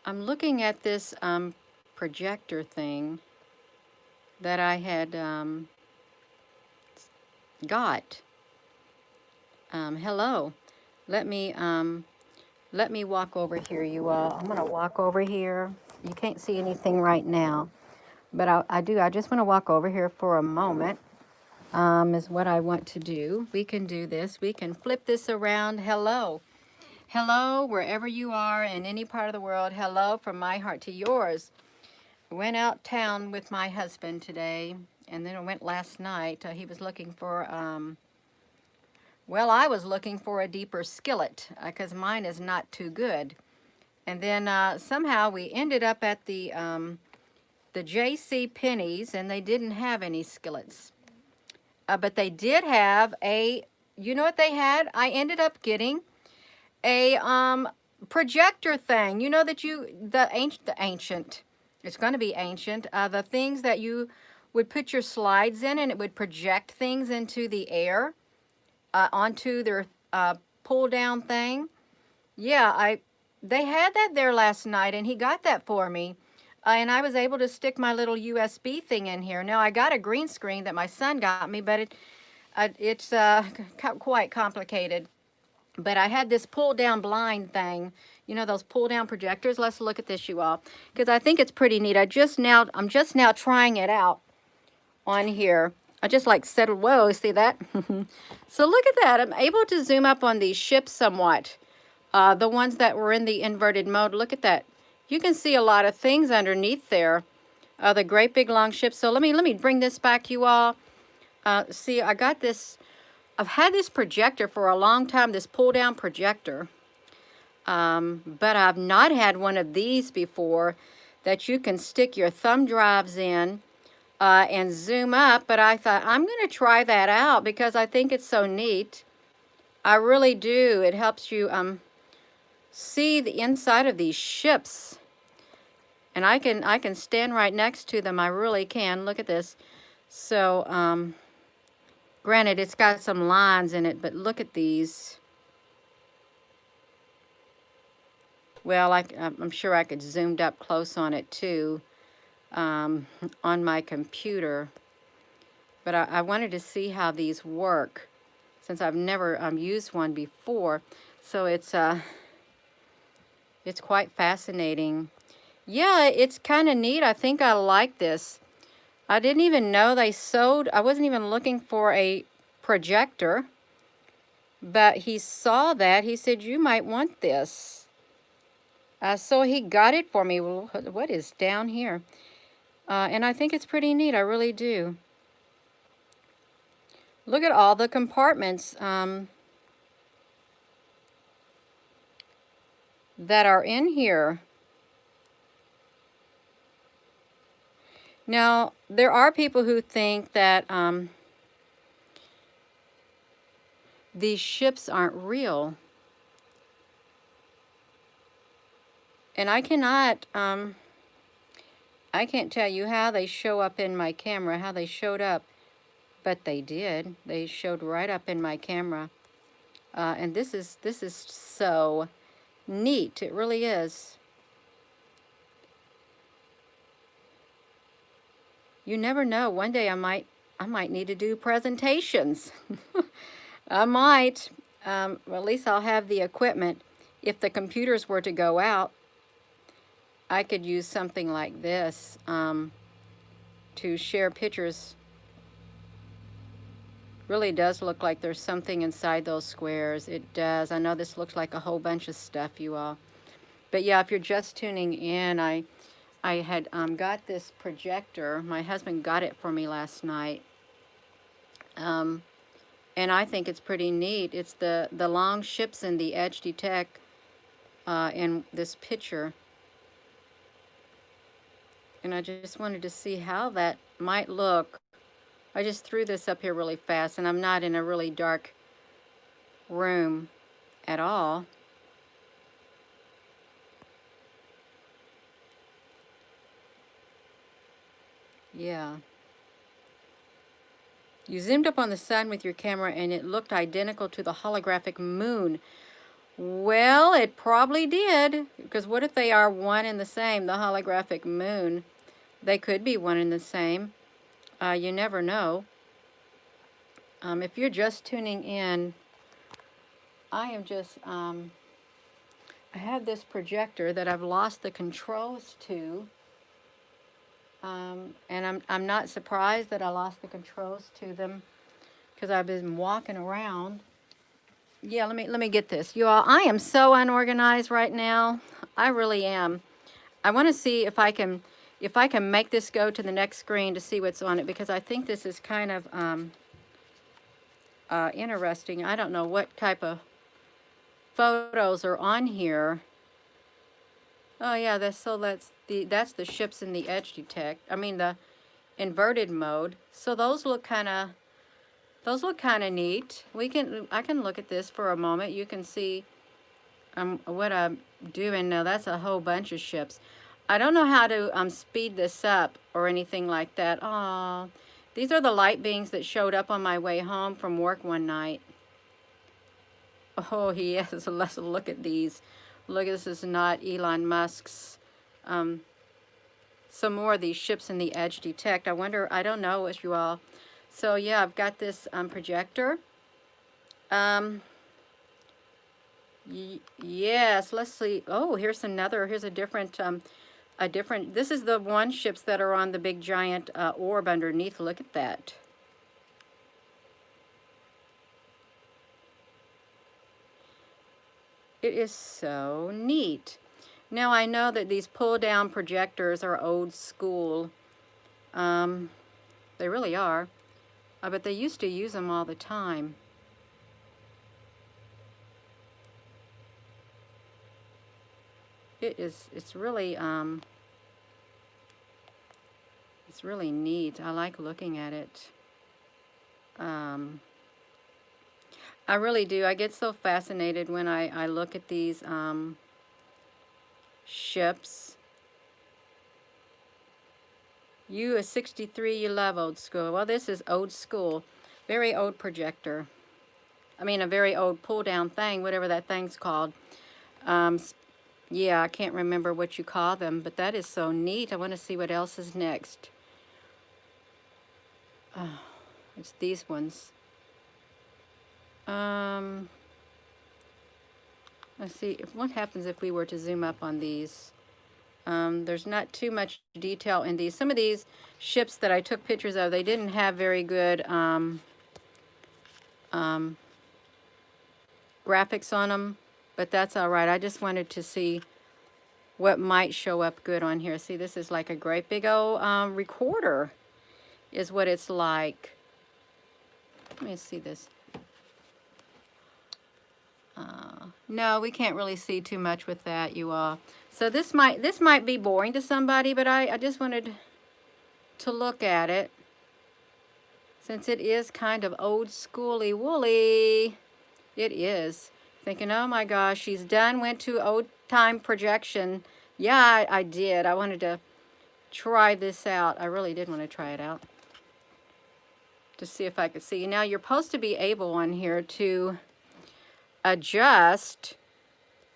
I'm looking at this projector thing that I had got. Hello. Let me let me walk over here, you all. I'm gonna walk over here. You can't see anything right now, but I do. I just want to walk over here for a moment. Is what I want to do. We can do this. We can flip this around. Hello. Hello, wherever you are in any part of the world. Hello from my heart to yours. I went out town with my husband today, and then I went last night. He was looking for, well, I was looking for a deeper skillet because mine is not too good. And then somehow we ended up at the J.C. Penney's, and they didn't have any skillets. But they did have you know what they had? I ended up getting a projector thing. You know that the ancient, it's going to be ancient, the things that you would put your slides in and it would project things into the air onto their pull down thing. Yeah, they had that there last night and he got that for me. And I was able to stick my little USB thing in here. Now I got a green screen that my son got me, but it's quite complicated. But I had this pull down blind thing, you know, those pull down projectors. Let's look at this, you all, because I think it's pretty neat. I'm just now trying it out on here. I just like settled, whoa, see that? So look at that. I'm able to zoom up on these ships somewhat. The ones that were in the inverted mode, look at that. You can see a lot of things underneath there. The great big long ships. So let me bring this back, you all. See, I got this. I've had this projector for a long time, this pull-down projector, but I've not had one of these before that you can stick your thumb drives in and zoom up, but I thought I'm going to try that out because I think it's so neat. I really do. It helps you see the inside of these ships, and I can stand right next to them. I really can. Look at this. So, granted, it's got some lines in it, but look at these. Well, I'm sure I could zoomed up close on it too on my computer. But I wanted to see how these work since I've never used one before. So it's quite fascinating. Yeah, it's kind of neat. I think I like this. I didn't even know they sold. I wasn't even looking for a projector. But he saw that. He said, you might want this. So he got it for me. Well, what is down here? And I think it's pretty neat. I really do. Look at all the compartments that are in here. Now, there are people who think that these ships aren't real. And I cannot, I can't tell you how they show up in my camera, how they showed up, but they did. They showed right up in my camera. And this is so neat. It really is. You never know. One day I might need to do presentations. I might. Well, at least I'll have the equipment. If the computers were to go out, I could use something like this to share pictures. Really does look like there's something inside those squares. It does. I know this looks like a whole bunch of stuff, you all. But yeah, if you're just tuning in, I had got this projector. My husband got it for me last night. And I think it's pretty neat. It's the long ships in the edge detect in this picture. And I just wanted to see how that might look. I just threw this up here really fast, and I'm not in a really dark room at all. Yeah. You zoomed up on the sun with your camera, and it looked identical to the holographic moon. Well, it probably did, because what if they are one and the same, the holographic moon? They could be one and the same. You never know. If you're just tuning in, I am just, I have this projector that I've lost the controls to. And I'm not surprised that I lost the controls to them, because I've been walking around. Yeah, let me get this. You all, I am so unorganized right now. I really am. I want to see if I can make this go to the next screen to see what's on it, because I think this is kind of interesting. I don't know what type of photos are on here. Oh yeah, that's the ships in the edge detect. I mean the inverted mode. So those look kind of neat. I can look at this for a moment. You can see what I'm doing now. That's a whole bunch of ships. I don't know how to speed this up or anything like that. Oh, these are the light beings that showed up on my way home from work one night. Oh yes, let's look at these. Look, this is not Elon Musk's. Some more of these ships in the edge detect. I wonder, I don't know what you all. So yeah, I've got this projector. Yes, let's see. Oh, here's a different, this is the one ships that are on the big giant orb underneath. Look at that. It is so neat. Now I know that these pull down projectors are old school. They really are. But they used to use them all the time. It's really neat. I like looking at it. I really do. I get so fascinated when I look at these ships. You is 63, you love old school. Well, this is old school. Very old projector. I mean, a very old pull-down thing, whatever that thing's called. Yeah, I can't remember what you call them, but that is so neat. I want to see what else is next. Oh, it's these ones. Let's see, what happens if we were to zoom up on these? There's not too much detail in these. Some of these ships that I took pictures of, they didn't have very good graphics on them, but that's all right. I just wanted to see what might show up good on here. See, this is like a great big old recorder is what it's like. Let me see this. No, we can't really see too much with that, you all. So this might be boring to somebody, but I just wanted to look at it, since it is kind of old schooly woolly. It is. Thinking, oh my gosh, she's done, went to old time projection. Yeah, I did. I wanted to try this out. I really did want to try it out to see if I could see. Now you're supposed to be able on here to adjust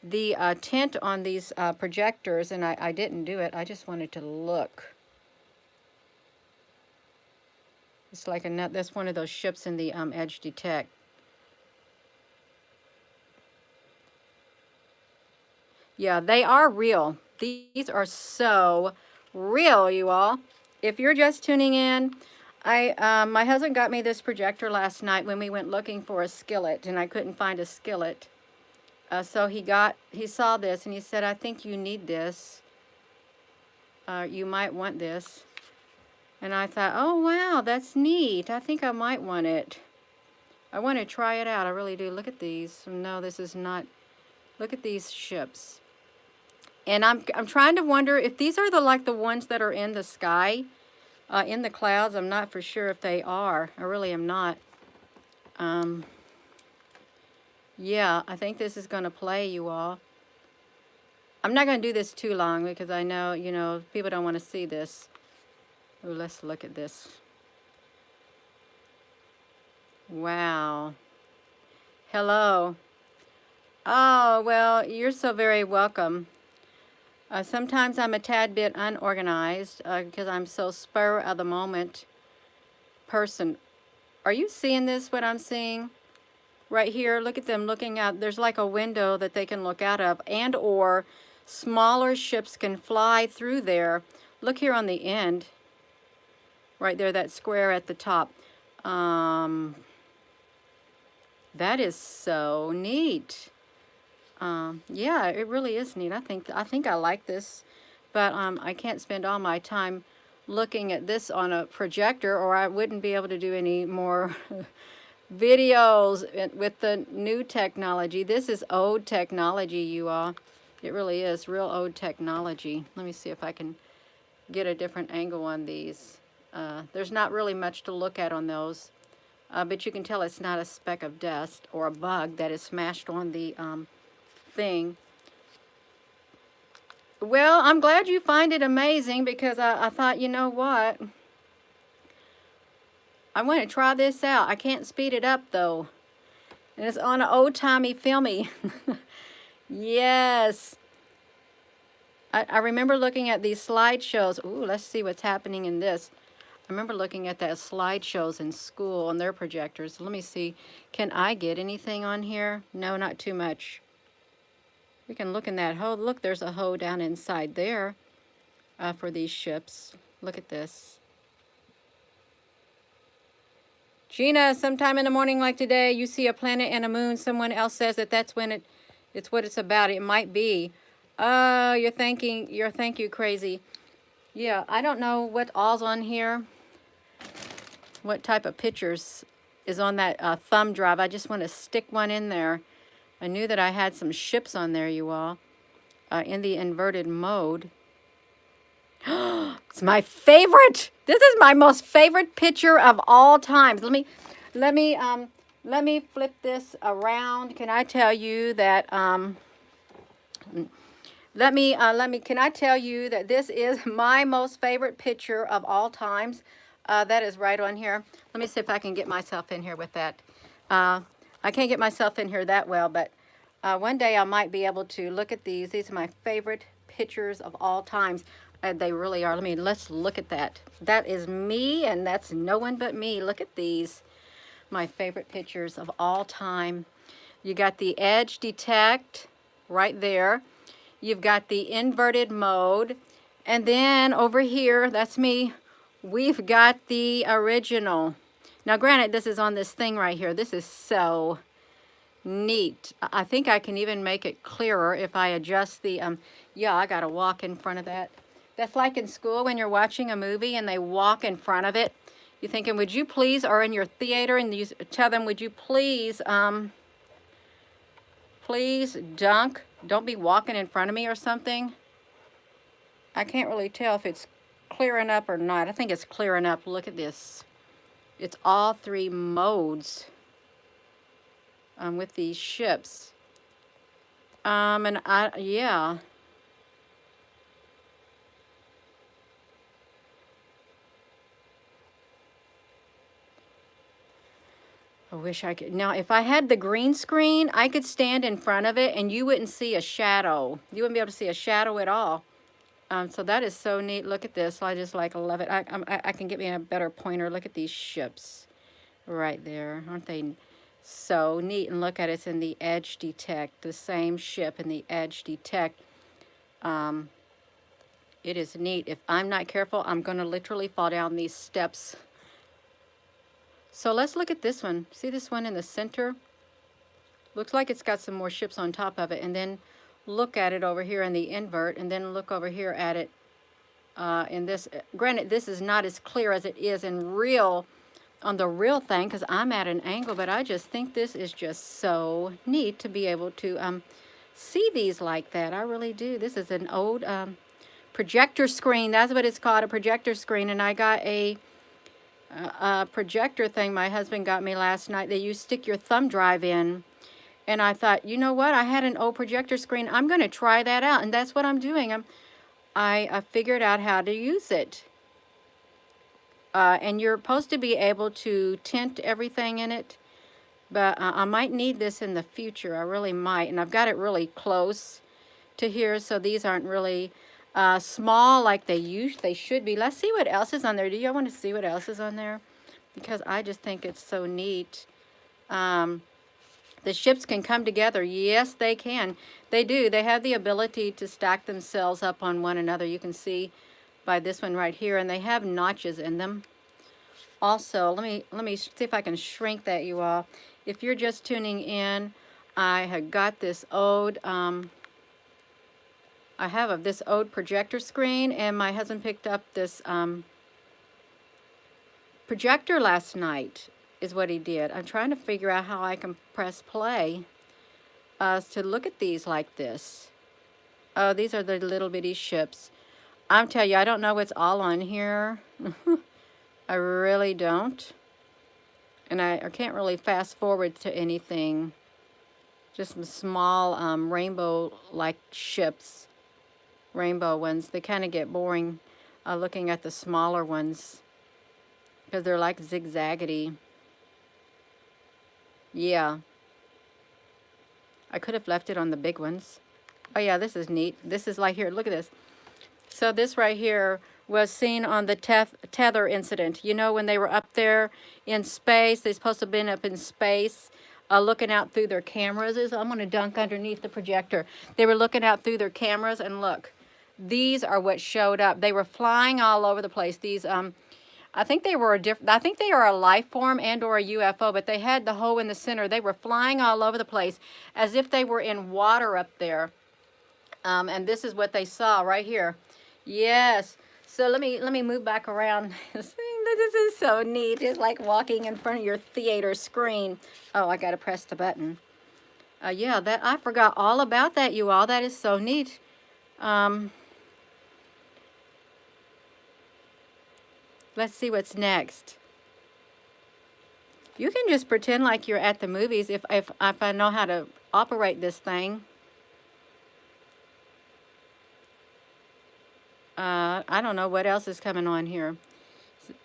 the tint on these projectors, and I didn't do it. I just wanted to look. It's like that's one of those ships in the edge detect. Yeah, they are real. These are so real, you all. If you're just tuning in, my husband got me this projector last night when we went looking for a skillet, and I couldn't find a skillet. So he saw this and he said, I think you need this. You might want this. And I thought, oh wow, that's neat. I think I might want it. I want to try it out. I really do. Look at these. No, this is not. Look at these ships. And I'm trying to wonder if these are like the ones that are in the sky, in the clouds. I'm not for sure if they are. I really am not. Yeah, I think this is going to play, you all. I'm not going to do this too long because I know, people don't want to see this. Ooh, let's look at this. Wow. Hello. Oh, well, you're so very welcome. Sometimes I'm a tad bit unorganized because I'm so spur of the moment person. Are you seeing this, what I'm seeing? Right here, look at them looking out. There's like a window that they can look out of, and or smaller ships can fly through there. Look here on the end, right there, that square at the top. Um, that is so neat. Yeah, it really is neat. I think I like this, but I can't spend all my time looking at this on a projector, or I wouldn't be able to do any more videos with the new technology. This is old technology, you all. It really is real old technology. Let me see if I can get a different angle on these. There's not really much to look at on those, but you can tell it's not a speck of dust or a bug that is smashed on the thing. Well, I'm glad you find it amazing because I thought, you know what? I want to try this out. I can't speed it up though. And it's on an old-timey filmy. Yes. I remember looking at these slideshows. Ooh, let's see what's happening in this. I remember looking at that slideshows in school on their projectors. Let me see. Can I get anything on here? No, not too much. We can look in that hole. Look, there's a hole down inside there for these ships. Look at this. Gina, sometime in the morning like today, you see a planet and a moon. Someone else says that that's when it's what it's about. It might be. Thank you, crazy. Yeah, I don't know what all's on here. What type of pictures is on that thumb drive. I just want to stick one in there. I knew that I had some ships on there, you all, in the inverted mode. It's my favorite. This is my most favorite picture of all times. Let me flip this around. Can I tell you that? Can I tell you that this is my most favorite picture of all times? That is right on here. Let me see if I can get myself in here with that. I can't get myself in here that well, but one day I might be able to look at these. These are my favorite pictures of all times. They really are. Let's look at that. That is me, and that's no one but me. Look at these. My favorite pictures of all time. You got the edge detect right there. You've got the inverted mode. And then over here, that's me, we've got the original. Now, granted, this is on this thing right here. This is so neat. I think I can even make it clearer if I adjust the, yeah, I got to walk in front of that. That's like in school when you're watching a movie and they walk in front of it. You're thinking, would you please, or in your theater, and you tell them, would you please, please don't be walking in front of me or something. I can't really tell if it's clearing up or not. I think it's clearing up. Look at this. It's all three modes with these ships. Yeah. I wish I could. Now, if I had the green screen, I could stand in front of it and you wouldn't see a shadow. You wouldn't be able to see a shadow at all. So that is so neat. Look at this. I just love it. I can get me a better pointer. Look at these ships right there. Aren't they so neat? And look at it. It's in the edge detect. The same ship in the edge detect. It is neat. If I'm not careful, I'm going to literally fall down these steps. So let's look at this one. See this one in the center? Looks like it's got some more ships on top of it. And then look at it over here in the invert. And then look over here at it in this. Granted, this is not as clear as it is in real, on the real thing, because I'm at an angle. But I just think this is just so neat to be able to see these like that. I really do. This is an old projector screen. That's what it's called, a projector screen. And I got a projector thing my husband got me last night that you stick your thumb drive in. And I thought, you know what? I had an old projector screen. I'm going to try that out. And that's what I'm doing. I figured out how to use it. And you're supposed to be able to tint everything in it. But I might need this in the future. I really might. And I've got it really close to here, so these aren't really small like they should be. Let's see what else is on there. Do y'all want to see what else is on there? Because I just think it's so neat. The ships can come together. Yes, they can. They do. They have the ability to stack themselves up on one another. You can see by this one right here, and they have notches in them. Also, let me see if I can shrink that, you all. If you're just tuning in, I have got this ode. I have this ode projector screen, and my husband picked up this projector last night, is what he did. I'm trying to figure out how I can press play to look at these like this. Oh, these are the little bitty ships. I'm telling you, I don't know what's all on here. I really don't. And I can't really fast forward to anything. Just some small rainbow-like ships. Rainbow ones. They kind of get boring looking at the smaller ones, because they're like zigzaggedy. Yeah. I could have left it on the big ones. Oh yeah, this is neat. This is like here, look at this. So this right here was seen on the tether incident. You know, when they were up there in space, they're supposed to have been up in space looking out through their cameras. I'm going to dunk underneath the projector. They were looking out through their cameras, and look, these are what showed up. They were flying all over the place. These, I think they were I think they are a life form and or a UFO, but they had the hole in the center. They were flying all over the place as if they were in water up there. And this is what they saw right here. Yes. So let me move back around. This is so neat. It's like walking in front of your theater screen. Oh, I got to press the button. Yeah, that I forgot all about that, you all. That is so neat. Let's see what's next. You can just pretend like you're at the movies if I know how to operate this thing. I don't know what else is coming on here.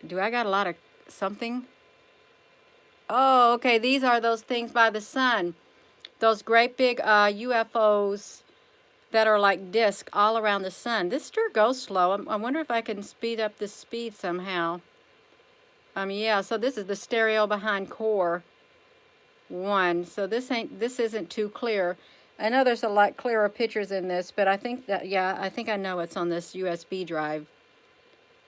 Do I got a lot of something? Oh, okay. These are those things by the sun. Those great big UFOs that are like discs all around the sun. This sure goes slow. I wonder if I can speed up this speed somehow. Yeah, so this is the stereo behind core 1. So this isn't too clear. I know there's a lot clearer pictures in this, but I think that, yeah, I think I know what's on this USB drive.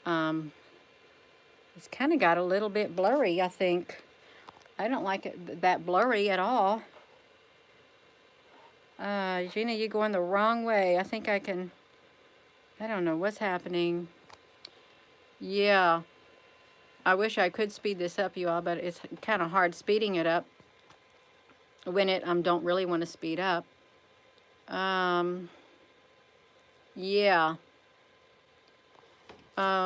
It's kind of got a little bit blurry, I think. I don't like it that blurry at all. Gina, you're going the wrong way. I think I can, I don't know what's happening. Yeah. I wish I could speed this up, you all, but it's kind of hard speeding it up when it don't really want to speed up. Yeah.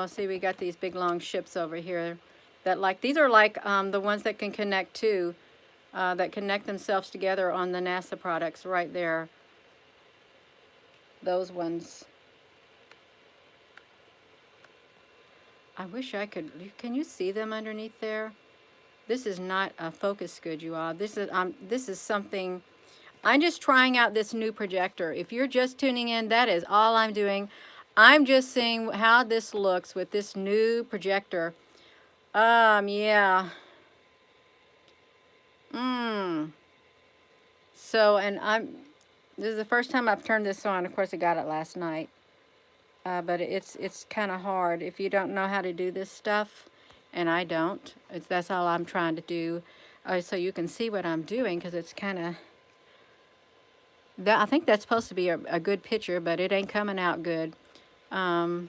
See, we got these big long ships over here that these are like the ones that can connect to, that connect themselves together on the NASA products right there. Those ones. I wish I could, can you see them underneath there? This is not a focus good, you all. This is something, I'm just trying out this new projector. If you're just tuning in, that is all I'm doing. I'm just seeing how this looks with this new projector. Yeah. So, and this is the first time I've turned this on. Of course, I got it last night. But it's kind of hard if you don't know how to do this stuff, and I don't. That's all I'm trying to do, so you can see what I'm doing, because it's kind of, I think that's supposed to be a good picture, but it ain't coming out good. I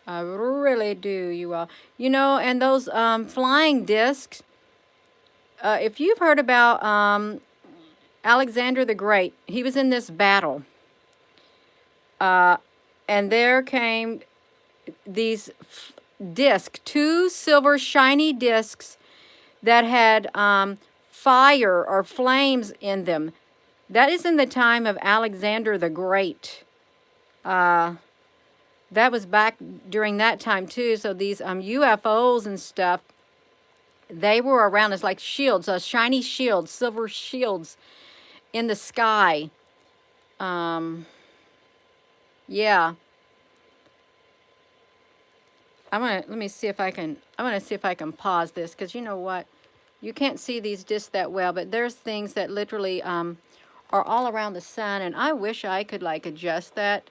really do, you all. You know, and those flying discs, if you've heard about Alexander the Great, he was in this battle. And there came these discs, 2 silver shiny discs that had fire or flames in them. That is in the time of Alexander the Great. That was back during that time too. So these UFOs and stuff, they were around us like shields, shiny shields, silver shields in the sky. Um, yeah, let me see if I can, I'm gonna see if I can pause this, because you know what? You can't see these discs that well, but there's things that literally are all around the sun, and I wish I could like adjust that,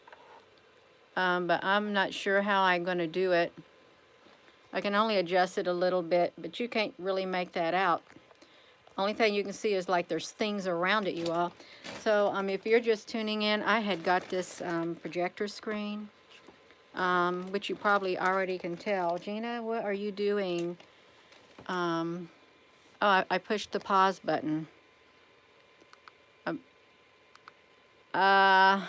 but I'm not sure how I'm gonna do it. I can only adjust it a little bit, but you can't really make that out. Only thing you can see is like there's things around it, you all. So if you're just tuning in, I had got this projector screen, which you probably already can tell. Gina, what are you doing? Oh, I pushed the pause button. Yeah.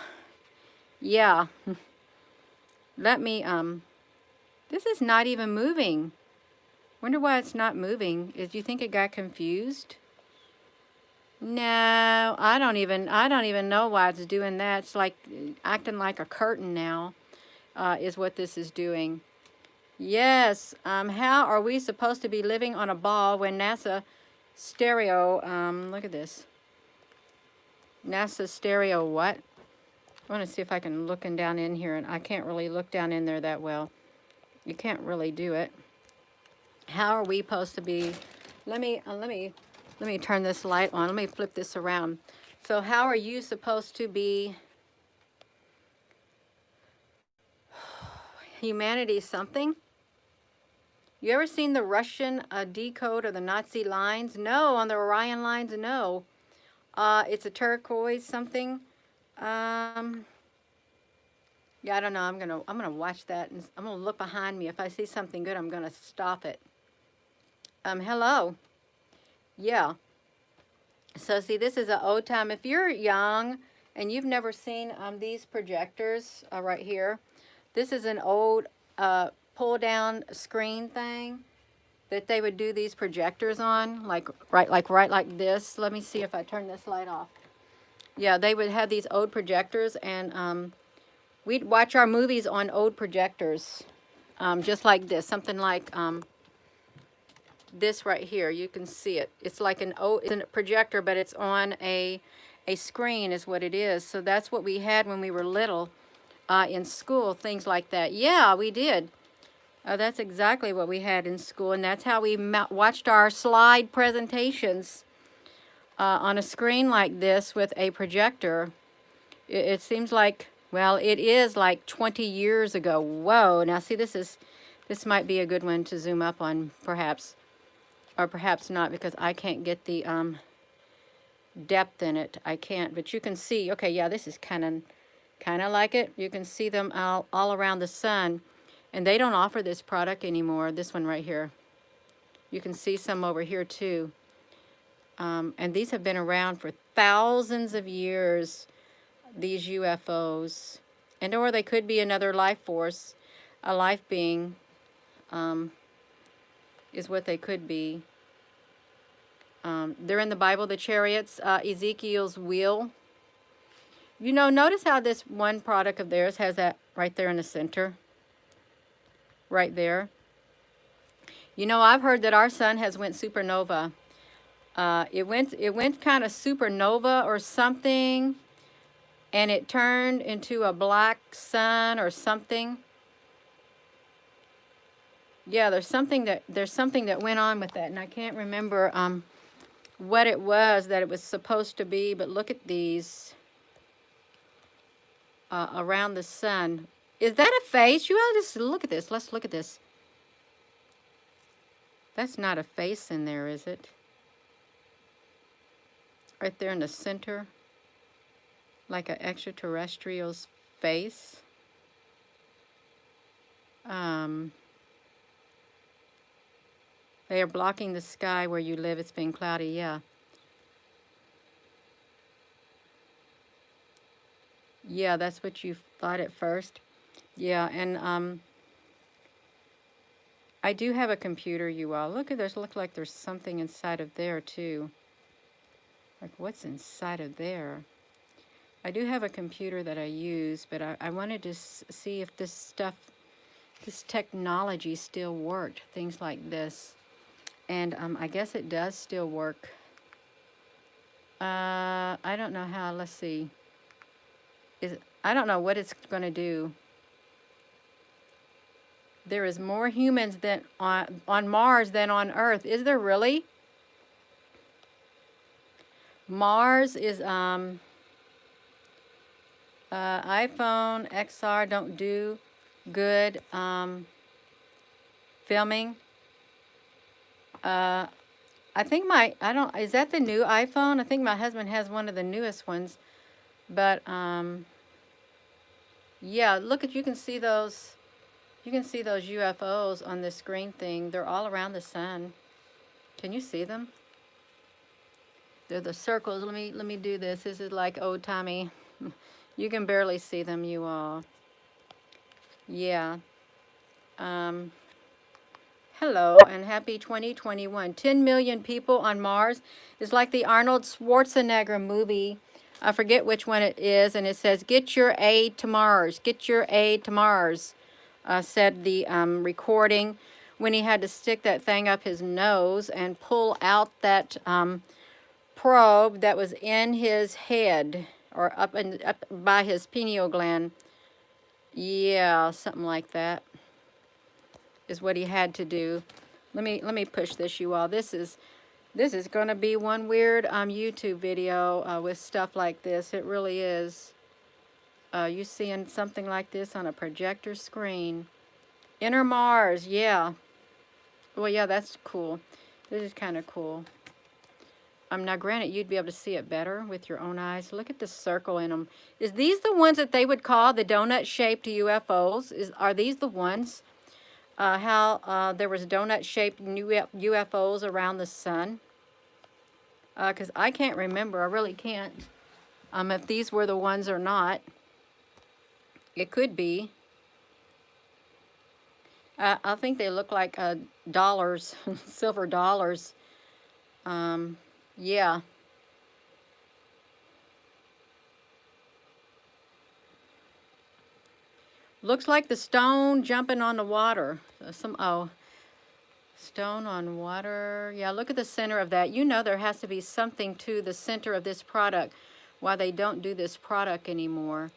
Let me, this is not even moving. Wonder why it's not moving. Do you think it got confused? No, I don't even know why it's doing that. It's like acting like a curtain now, is what this is doing. Yes, how are we supposed to be living on a ball when NASA stereo, look at this. NASA stereo what? I want to see if I can look down in here, and I can't really look down in there that well. You can't really do it. How are we supposed to be? Let me turn this light on. Let me flip this around. So how are you supposed to be humanity something? You ever seen the Russian decode or the Nazi lines? No, on the Orion lines, no. It's a turquoise something. Yeah, I don't know. I'm gonna watch that, and I'm gonna look behind me. If I see something good, I'm gonna stop it. Hello. Yeah. So see, this is an old time. If you're young and you've never seen these projectors right here, this is an old pull down screen thing that they would do these projectors on, like right like this. Let me see if I turn this light off. Yeah, they would have these old projectors, and we'd watch our movies on old projectors, just like this, something like this right here. You can see it. It's like it's a projector, but it's on a screen is what it is. So that's what we had when we were little in school, things like that. Yeah, we did. That's exactly what we had in school, and that's how we watched our slide presentations on a screen like this with a projector. It seems like, well, it is like 20 years ago. Whoa, now see, this might be a good one to zoom up on, perhaps. Or perhaps not, because I can't get the depth in it. I can't, but you can see, okay, yeah, this is kind of like it. You can see them all around the sun. And they don't offer this product anymore, this one right here. You can see some over here too. And these have been around for thousands of years, these UFOs. And or they could be another life force, a life being, is what they could be. They're in the Bible, the chariots, Ezekiel's wheel. You know, notice how this one product of theirs has that right there in the center. Right there. You know, I've heard that our sun has went supernova. It went kind of supernova or something, and it turned into a black sun or something. Yeah, there's something that went on with that, and I can't remember what it was that it was supposed to be, but look at these around the sun. Is that a face? You all just look at this. Let's look at this. That's not a face in there, is it? Right there in the center, like an extraterrestrial's face. They are blocking the sky where you live. It's been cloudy, yeah. Yeah, that's what you thought at first. Yeah, and I do have a computer, you all. Look at this. Look like there's something inside of there too. Like, what's inside of there? I do have a computer that I use, but I wanted to see if this technology still worked. Things like this. And I guess it does still work. I don't know how. Let's see. I don't know what it's going to do. There is more humans than on Mars than on Earth. Is there really? Mars is iPhone XR don't do good filming. I think is that the new iPhone? I think my husband has one of the newest ones. But yeah, look at, you can see those UFOs on this screen thing. They're all around the sun. Can you see them? They're the circles. Let me do this. This is like old timey. You can barely see them, you all. Yeah. Hello and happy 2021. 10 million people on Mars. It's like the Arnold Schwarzenegger movie. I forget which one it is, and it says, "Get your aid to Mars. Get your aid to Mars," said the recording when he had to stick that thing up his nose and pull out that probe that was in his head, or up by his pineal gland. Yeah, something like that is what he had to do. Let me push this, you all. This is going to be one weird YouTube video with stuff like this. It really is. You seeing something like this on a projector screen. Inner Mars, yeah. Well, yeah, that's cool. This is kind of cool. Now, granted, you'd be able to see it better with your own eyes. Look at the circle in them. Is these the ones that they would call the donut-shaped UFOs? Are these the ones? How there was donut-shaped UFOs around the sun? Because I can't remember. I really can't. If these were the ones or not. It could be. I think they look like dollars, silver dollars. Yeah. Looks like the stone jumping on the water. Stone on water. Yeah, look at the center of that. You know there has to be something to the center of this product, why they don't do this product anymore.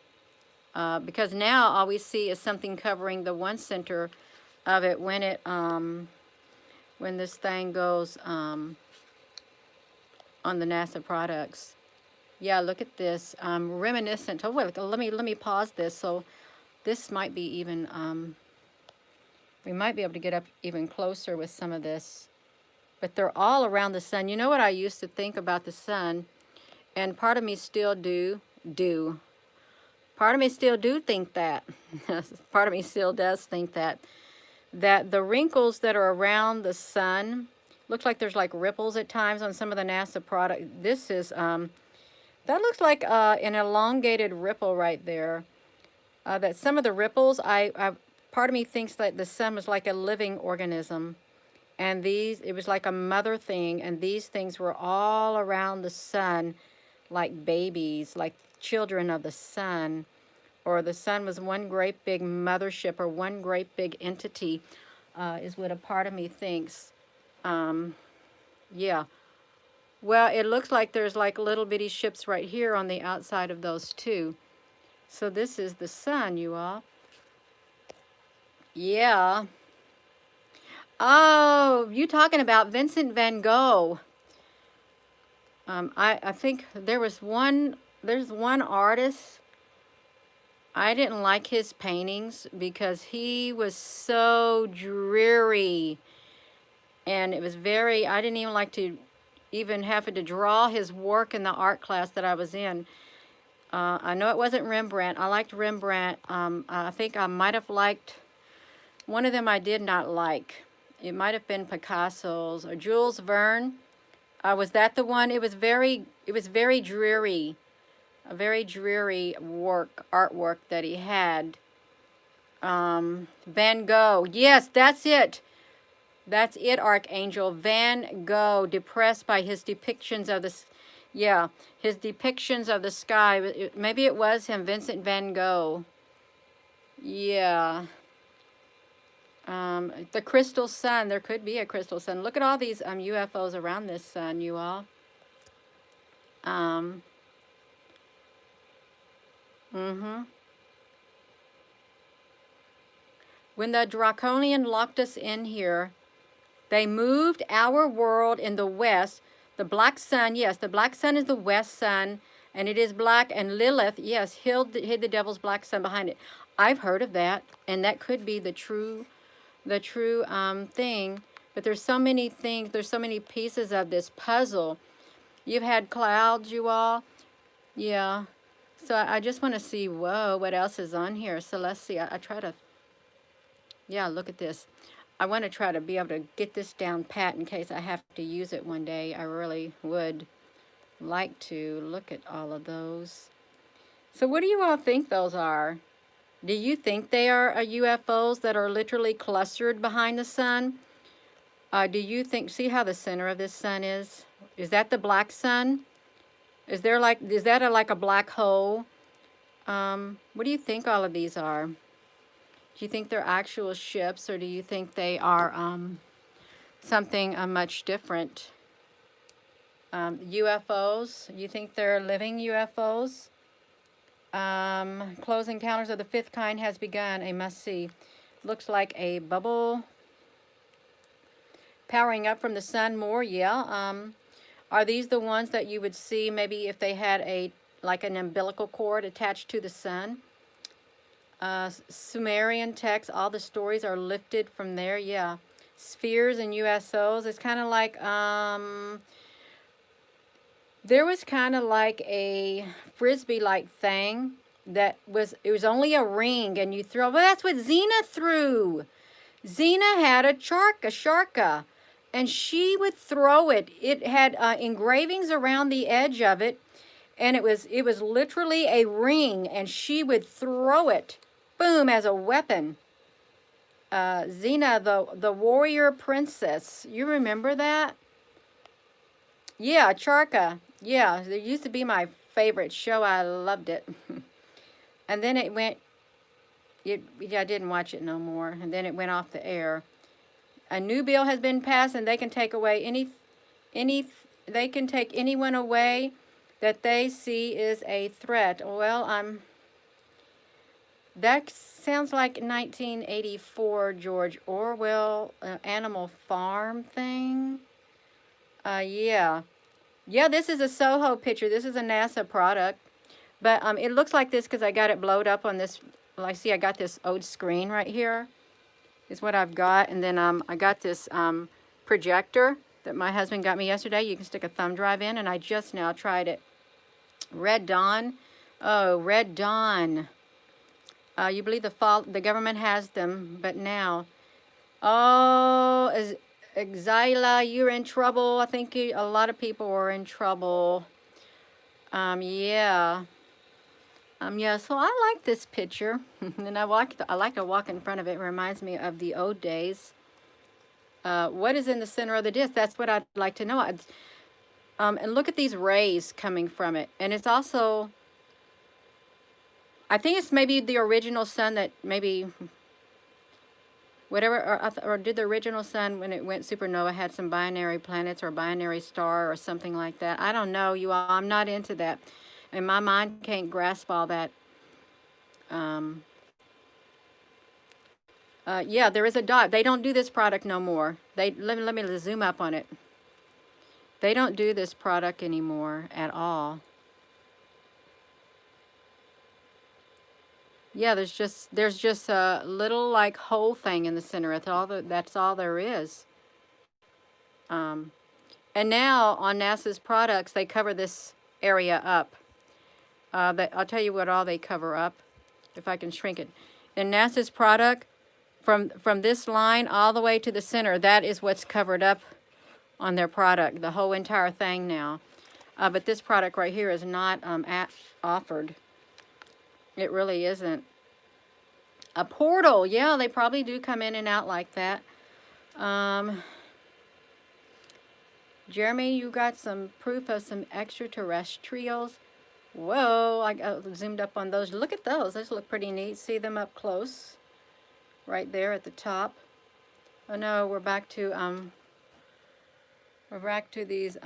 Because now all we see is something covering the one center of it when it when this thing goes on the NASA products. Yeah, look at this. Reminiscent. Oh, wait, let me pause this. So this might be even we might be able to get up even closer with some of this. But they're all around the sun. You know what I used to think about the sun, and part of me still part of me still do think that. Part of me still does think that the wrinkles that are around the sun, looks like there's like ripples at times on some of the NASA product. This is that looks like an elongated ripple right there. That some of the ripples, part of me thinks that the sun was like a living organism, and it was like a mother thing, and these things were all around the sun like babies, like children of the sun, or the sun was one great big mothership or one great big entity, is what a part of me thinks. Yeah. Well, it looks like there's like little bitty ships right here on the outside of those two. So this is the sun, you all. Yeah. Oh, you talking about Vincent Van Gogh. I think there's one artist. I didn't like his paintings because he was so dreary. And it was I didn't even like to even have to draw his work in the art class that I was in. I know it wasn't Rembrandt. I liked Rembrandt. I think I might have liked, one of them I did not like. It might have been Picasso's or Jules Verne. Was that the one? It was very dreary. A very dreary artwork that he had. Van Gogh. Yes, that's it. That's it, Archangel. Van Gogh, depressed by his depictions of his depictions of the sky. Maybe it was him, Vincent Van Gogh. Yeah. The crystal sun. There could be a crystal sun. Look at all these UFOs around this sun, you all. Um, mm-hmm. When the Draconian locked us in here, they moved our world in the west. The black sun, yes, the black sun is the west sun, and it is black. And Lilith, yes, hid the devil's black sun behind it. I've heard of that, and that could be the true thing. But there's so many things. There's so many pieces of this puzzle. You've had clouds, you all. Yeah. So I just want to see, whoa, what else is on here. So let's see. I try to, yeah, look at this. I want to try to be able to get this down pat in case I have to use it one day. I really would like to look at all of those. So what do you all think those are? Do you think they are UFOs that are literally clustered behind the sun? Do you think, see how the center of this sun is? Is that the black sun? Is that like a black hole? What do you think all of these are? Do you think they're actual ships, or do you think they are something much different? UFOs, you think they're living UFOs? Close encounters of the fifth kind has begun, a must-see. Looks like a bubble powering up from the sun more, yeah. Are these the ones that you would see maybe if they had like an umbilical cord attached to the sun? Sumerian text, all the stories are lifted from there, yeah. Spheres and USOs, it's kind of like, there was kind of like a frisbee-like thing that it was only a ring and you throw, well, that's what Xena threw. Xena had a sharka, and she would throw it. It had engravings around the edge of it, and it was literally a ring, and she would throw it, boom, as a weapon. Xena, the warrior princess. You remember that? Yeah, Charka. Yeah, it used to be my favorite show. I loved it. And then I didn't watch it no more. And then it went off the air. A new bill has been passed, and they can take away they can take anyone away that they see is a threat. Well, that sounds like 1984 George Orwell Animal Farm thing. Yeah. Yeah, this is a Soho picture. This is a NASA product. But it looks like this because I got it blowed up on this. Well, I see I got this old screen right here. Is what I've got. And then I got this projector that my husband got me yesterday. You can stick a thumb drive in, and I just now tried it. Red Dawn. Oh, Red Dawn. You believe the government has them, but now. Oh, Exila, you're in trouble. I think a lot of people are in trouble. Yeah. Yeah, so I like this picture. And I like to walk in front of it. It reminds me of the old days. What is in the center of the disc? That's what I'd like to know. And look at these rays coming from it. And it's also, I think it's maybe the original sun that maybe, whatever, or did the original sun, when it went supernova, had some binary planets or binary star or something like that. I don't know, you all. I'm not into that. And my mind can't grasp all that. Yeah, there is a dot. They don't do this product no more. Let me zoom up on it. They don't do this product anymore at all. Yeah, there's just a little like hole thing in the center. That's all there is. And now on NASA's products, they cover this area up. I'll tell you what all they cover up, if I can shrink it. In NASA's product, from this line all the way to the center, that is what's covered up on their product, the whole entire thing now. But this product right here is not offered. It really isn't. A portal, yeah, they probably do come in and out like that. Jeremy, you got some proof of some extraterrestrials. Whoa, I zoomed up on those. Look at those. Those look pretty neat. See them up close. Right there at the top. Oh no, we're back to these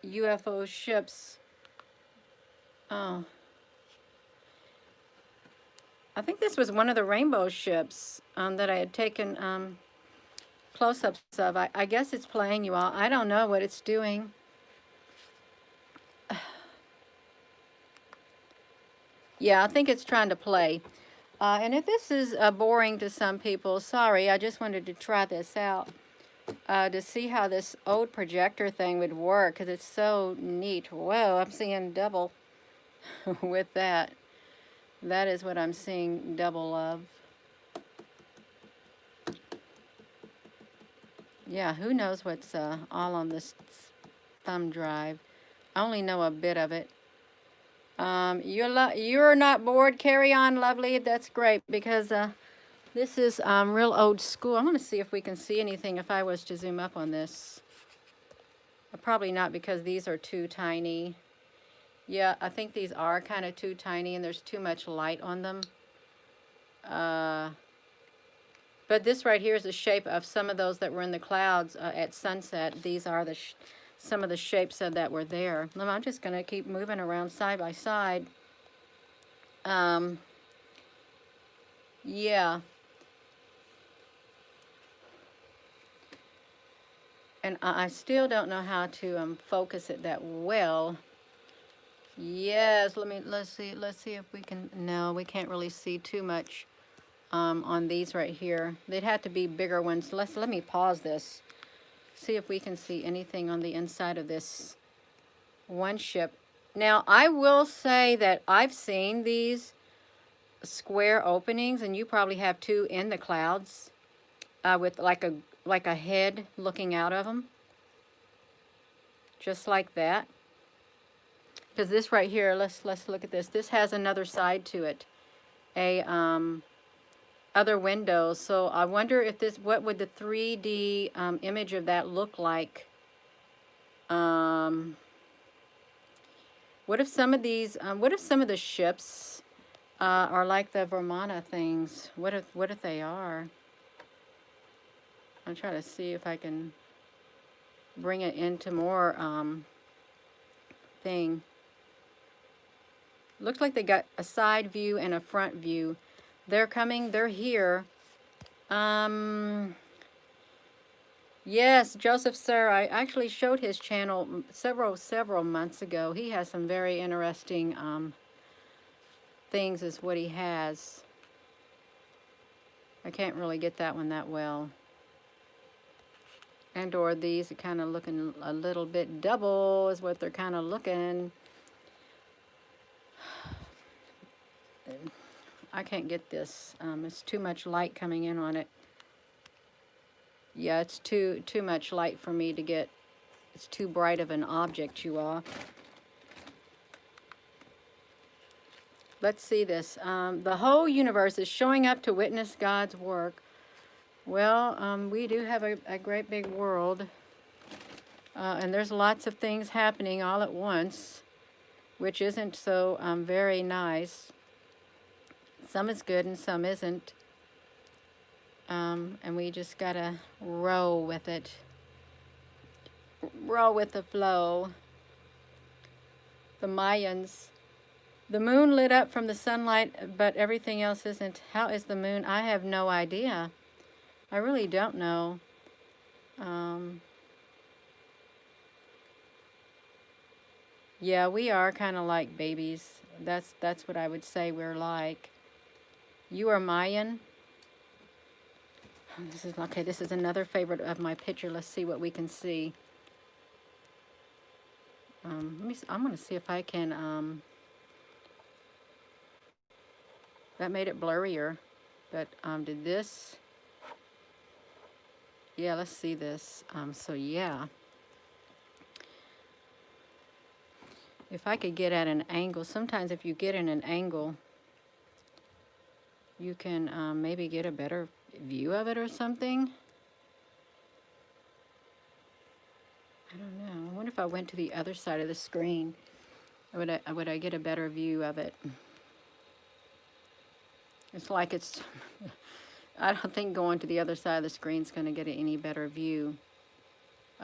UFO ships. Oh, I think this was one of the rainbow ships that I had taken close-ups of. I guess it's playing, you all. I don't know what it's doing. Yeah, I think it's trying to play. And if this is boring to some people, sorry, I just wanted to try this out to see how this old projector thing would work, because it's so neat. Whoa, I'm seeing double with that. That is what I'm seeing double of. Yeah, who knows what's all on this thumb drive. I only know a bit of it. You're not bored. Carry on, lovely. That's great, because this is real old school. I'm going to see if we can see anything if I was to zoom up on this. Probably not, because these are too tiny. Yeah, I think these are kind of too tiny and there's too much light on them. But this right here is the shape of some of those that were in the clouds at sunset. These are the some of the shapes that were there. I'm just going to keep moving around side by side. Yeah. And I still don't know how to focus it that well. Yes, let's see if we can. No, we can't really see too much on these right here. They'd have to be bigger ones. Let me pause this. See if we can see anything on the inside of this one ship. Now, I will say that I've seen these square openings, and you probably have two in the clouds with like a head looking out of them, just like that. Because this right here, let's look at this. This has another side to it, a other windows. So I wonder if this, what would the 3D image of that look like? What if some of these, what if some of the ships are like the Vermana things? What if they are? I'll try to see if I can bring it into more thing. Looks like they got a side view and a front view. They're coming, they're here. Yes, Joseph Sir, I actually showed his channel several months ago. He has some very interesting things is what he has. I can't really get that one that well. And or these are kind of looking a little bit double is what they're kind of looking. I can't get this. It's too much light coming in on it. Yeah, it's too much light for me to get. It's too bright of an object, you all. Let's see this. The whole universe is showing up to witness God's work. Well, we do have a great big world. And there's lots of things happening all at once, which isn't so very nice. Some is good and some isn't. And we just gotta roll with it. Roll with the flow. The Mayans. The moon lit up from the sunlight, but everything else isn't. How is the moon? I have no idea. I really don't know. Yeah, we are kind of like babies. That's what I would say we're like. You are Mayan. This is okay. This is another favorite of my picture. Let's see what we can see. I'm gonna see if I can. That made it blurrier, but did this? Yeah, let's see this. So yeah, if I could get at an angle. Sometimes if you get in an angle, you can maybe get a better view of it or something. I don't know. I wonder if I went to the other side of the screen, would I get a better view of it? It's like it's I don't think going to the other side of the screen is going to get any better view,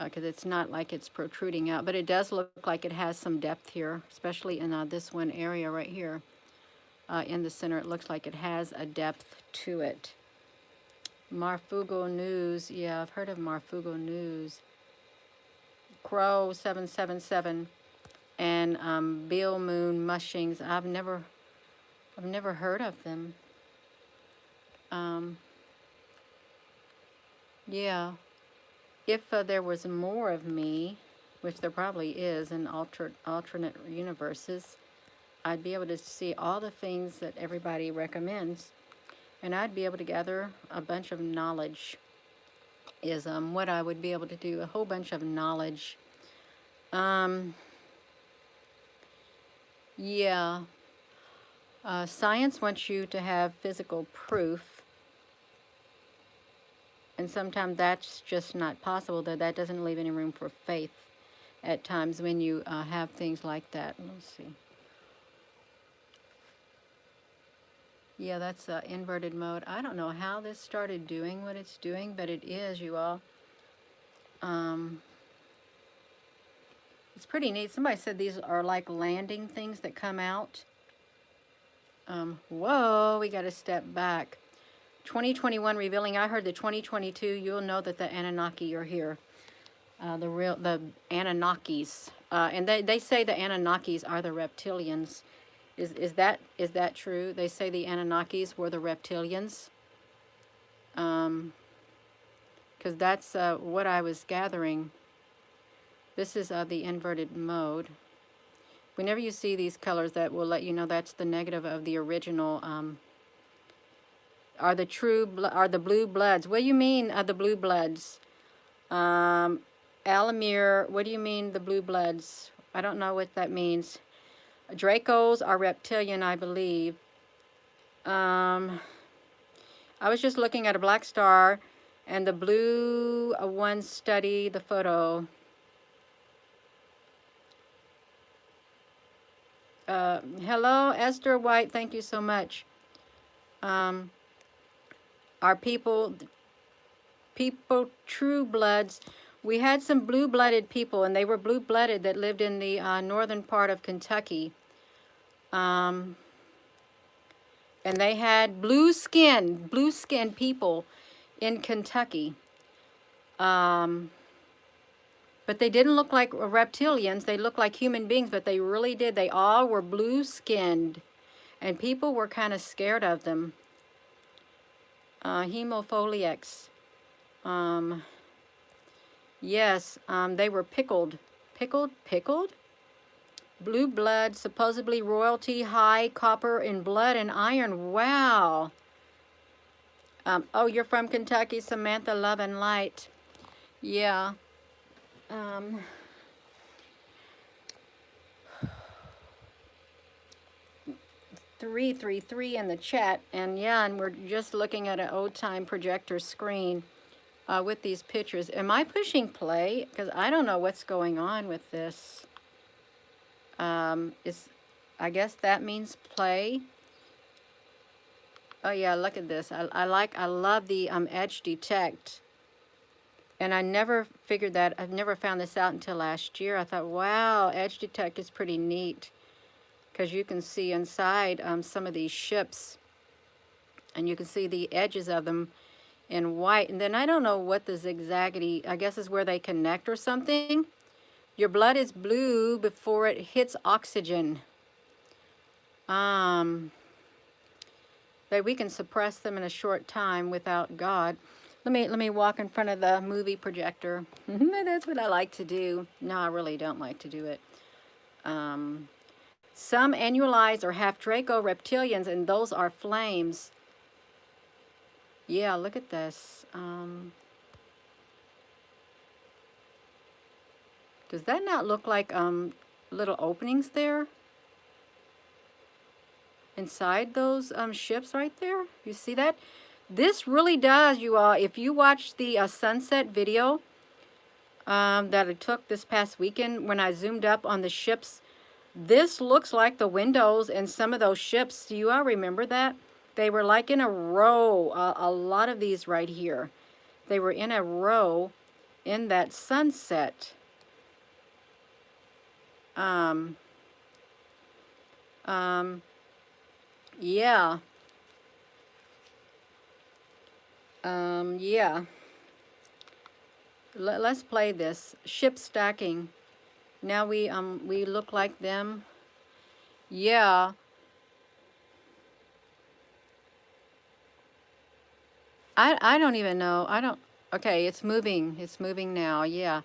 because it's not like it's protruding out, but it does look like it has some depth here, especially in this one area right here in the center. It looks like it has a depth to it. Marfugo News, yeah, I've heard of Marfugo News. Crow 777 and Bill Moon Mushings. I've never heard of them. Yeah, if there was more of me, which there probably is in alternate universes, I'd be able to see all the things that everybody recommends, and I'd be able to gather a bunch of knowledge. Is what I would be able to do, a whole bunch of knowledge. Yeah. Science wants you to have physical proof, and sometimes that's just not possible. That doesn't leave any room for faith at times when you have things like that. Let's see. Yeah, that's inverted mode. I don't know how this started doing what it's doing, but it is, you all. It's pretty neat. Somebody said these are like landing things that come out. Whoa, we got to step back. 2021 revealing. I heard the 2022. You'll know that the Anunnaki are here. The Anunnakis. And they say the Anunnakis are the reptilians. Is that true? They say the Anunnakis were the reptilians. Because that's what I was gathering. This is the inverted mode. Whenever you see these colors, that will let you know that's the negative of the original. Are the blue bloods? What do you mean the blue bloods? Alamir, what do you mean the blue bloods? I don't know what that means. Dracos are reptilian, I believe. I was just looking at a black star, and the blue ones study the photo. Hello, Esther White. Thank you so much. Our people true bloods. We had some blue-blooded people, and they were blue-blooded that lived in the northern part of Kentucky. And they had blue-skinned people in Kentucky. But they didn't look like reptilians. They looked like human beings, but they really did. They all were blue-skinned, and people were kind of scared of them. Hemophiliacs. Yes, they were pickled. Pickled? Blue blood, supposedly royalty, high copper in blood and iron. Wow. Oh, you're from Kentucky, Samantha, love and light. Yeah. 333 in the chat, and yeah, and we're just looking at an old-time projector screen with these pictures. Am I pushing play? Because I don't know what's going on with this. I guess that means play. Oh yeah, look at this. I love the edge detect. And I never figured that. I've never found this out until last year. I thought, wow, edge detect is pretty neat, because you can see inside some of these ships, and you can see the edges of them in white. And then I don't know what the zigzaggedy, I guess is where they connect or something. Your blood is blue before it hits oxygen. That we can suppress them in a short time without God. Let me walk in front of the movie projector. That's what I like to do. No, I really don't like to do it. Some annualized or half Draco reptilians, and those are flames. Yeah, look at this. Does that not look like little openings there? Inside those ships right there? You see that? This really does, you all. If you watch the sunset video that I took this past weekend when I zoomed up on the ships, this looks like the windows in some of those ships. Do you all remember that? They were like in a row, a lot of these right here. They were in a row in that sunset. Um, um, yeah. Yeah. Let's play this. Ship stacking. Now we look like them. Yeah. I don't even know. I don't. Okay, it's moving. It's moving now. Yeah.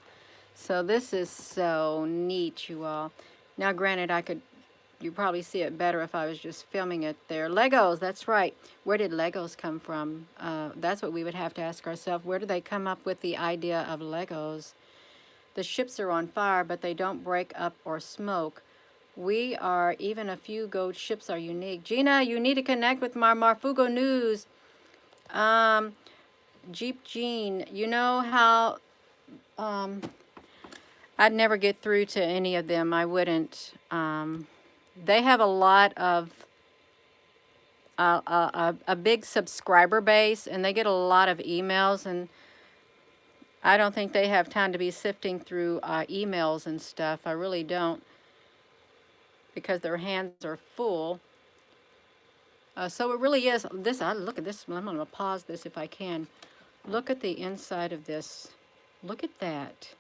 So this is so neat, you all. Now, granted, you probably see it better if I was just filming it there. Legos, that's right. Where did Legos come from? That's what we would have to ask ourselves. Where did they come up with the idea of Legos? The ships are on fire, but they don't break up or smoke. We are, even a few gold ships are unique. Gina, you need to connect with my Marfugo News. Jeep Jean, you know how I'd never get through to any of them. I wouldn't. They have a lot of a big subscriber base, and they get a lot of emails, and I don't think they have time to be sifting through emails and stuff. I really don't, because their hands are full. So it really is this. I look at this. I'm going to pause this if I can. Look at the inside of this. Look at that.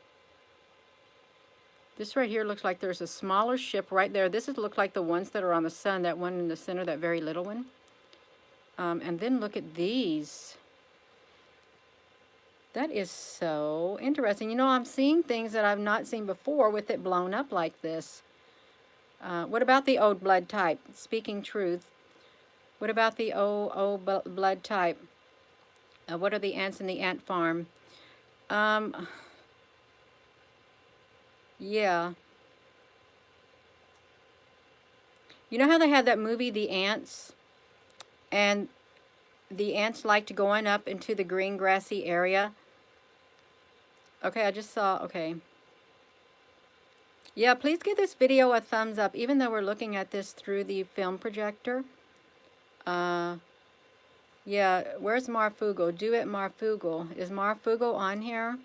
This right here looks like there's a smaller ship right there. This looks like the ones that are on the sun. That one in the center, that very little one. And then look at these. That is so interesting. You know, I'm seeing things that I've not seen before with it blown up like this. What about the old blood type? Speaking truth. What about the old blood type? What are the ants in the ant farm? Yeah. You know how they had that movie, The Ants? And the ants liked going up into the green grassy area. Okay, I just saw, okay. Yeah, please give this video a thumbs up, even though we're looking at this through the film projector. Yeah, where's Marfugo? Do it, Marfugo. Is Marfugo on here?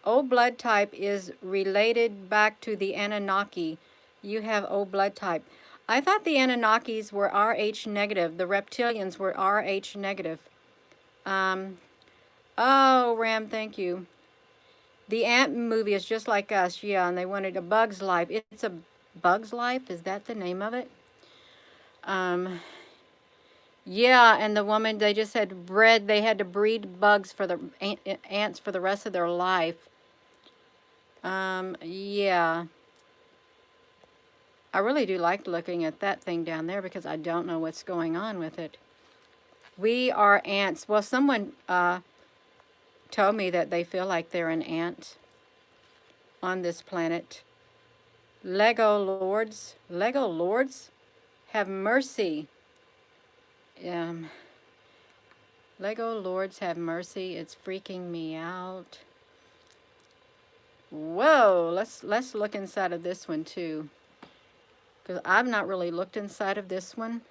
O blood type is related back to the Anunnaki. You have O blood type. I thought the Anunnakis were Rh negative. The reptilians were Rh negative. Oh, Ram, thank you. The Ant movie is just like us, yeah, and they wanted a Bug's Life. It's a Bug's Life? Is that the name of it? Yeah, and the woman, they just had bred, they had to breed bugs for the ants for the rest of their life. Yeah. I really do like looking at that thing down there because I don't know what's going on with it. We are ants. Well, someone told me that they feel like they're an ant on this planet. Lego Lords. Lego Lords? Have mercy. Lego Lords, have mercy. It's freaking me out. Whoa, let's look inside of this one too, because I've not really looked inside of this one.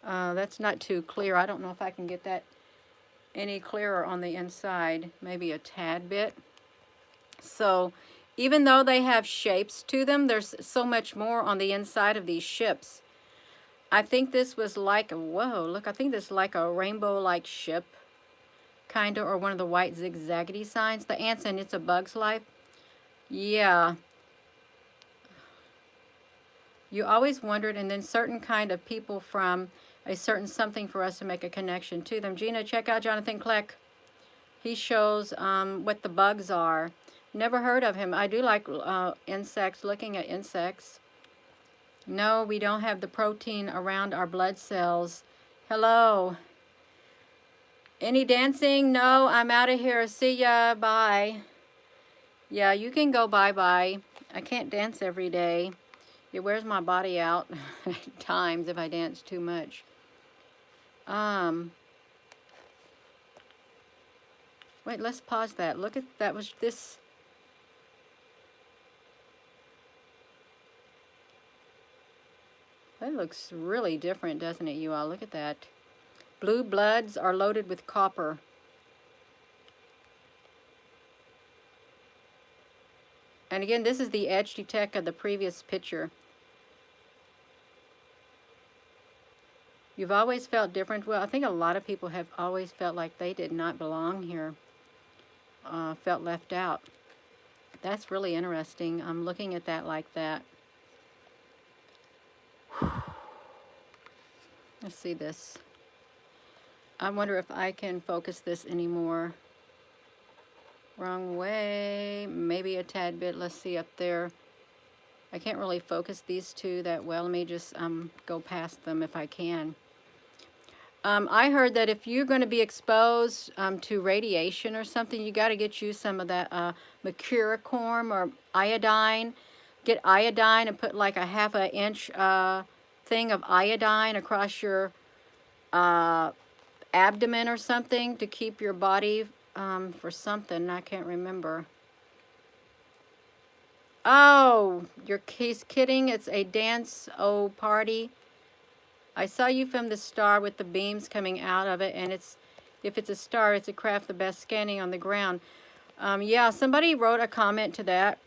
That's not too clear. I don't know if I can get that any clearer on the inside, maybe a tad bit. So even though they have shapes to them, there's so much more on the inside of these ships. I think this was like, whoa, look, I think this is like a rainbow-like ship, kind of, or one of the white zigzaggedy signs. The ants and It's a Bug's Life. Yeah. You always wondered, and then certain kind of people from a certain something for us to make a connection to them. Gina, check out Jonathan Kleck. He shows what the bugs are. Never heard of him. I do like insects, looking at insects. No, we don't have the protein around our blood cells. Hello. Any dancing? No, I'm out of here. See ya. Bye. Yeah, you can go bye-bye. I can't dance every day. It wears my body out at times if I dance too much. Wait, let's pause that. Look at that. Was this... That looks really different, doesn't it, you all? Look at that. Blue bloods are loaded with copper. And again, this is the edge detect of the previous picture. You've always felt different. Well, I think a lot of people have always felt like they did not belong here, felt left out. That's really interesting. I'm looking at that like that. Let's see this. I wonder if I can focus this anymore. Wrong way, maybe a tad bit. Let's see up there. I can't really focus these two that well. Let me just go past them if I can. I heard that if you're going to be exposed to radiation or something, you got to get you some of that mercurochrome or iodine. Get iodine and put like a ½ inch thing of iodine across your abdomen or something to keep your body for something. I can't remember. Oh, he's kidding. It's a dance party. I saw you from the star with the beams coming out of it, and if it's a star, it's a craft the best scanning on the ground. Yeah, somebody wrote a comment to that.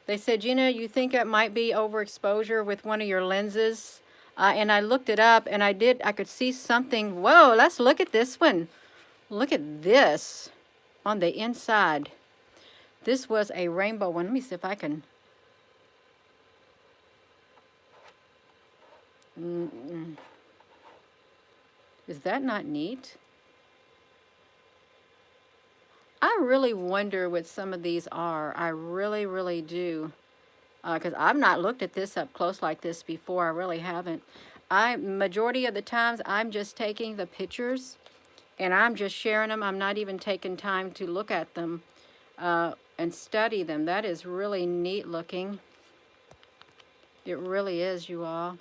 They said, Gina, you think it might be overexposure with one of your lenses? And I looked it up, and I could see something. Whoa, let's look at this one. Look at this on the inside. This was a rainbow one. Let me see if I can. Is that not neat? I really wonder what some of these are. I really, really do. Because I've not looked at this up close like this before. I really haven't. Majority of the times, I'm just taking the pictures and I'm just sharing them. I'm not even taking time to look at them and study them. That is really neat looking. It really is, you all.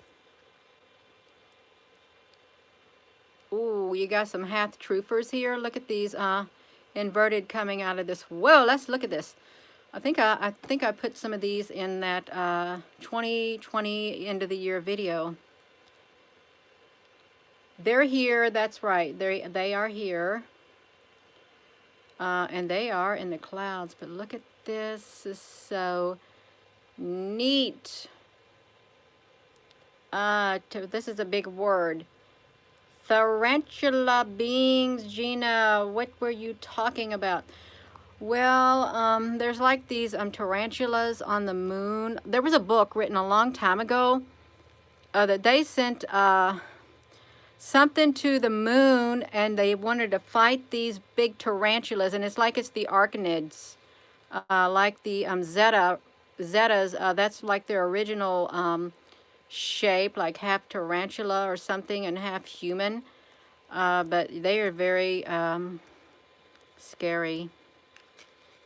Ooh, you got some half-truthers here. Look at these inverted coming out of this. Whoa, let's look at this. I think I put some of these in that 2020 end of the year video. They're here. That's right. They are here. And they are in the clouds. But look at this. This is so neat. This is a big word. Tarantula beings, Gina, what were you talking about? Well, there's like these tarantulas on the moon. There was a book written a long time ago that they sent something to the moon and they wanted to fight these big tarantulas, and it's like it's the arachnids, like the Zetas, that's like their original shape, like half tarantula or something and half human, but they are very scary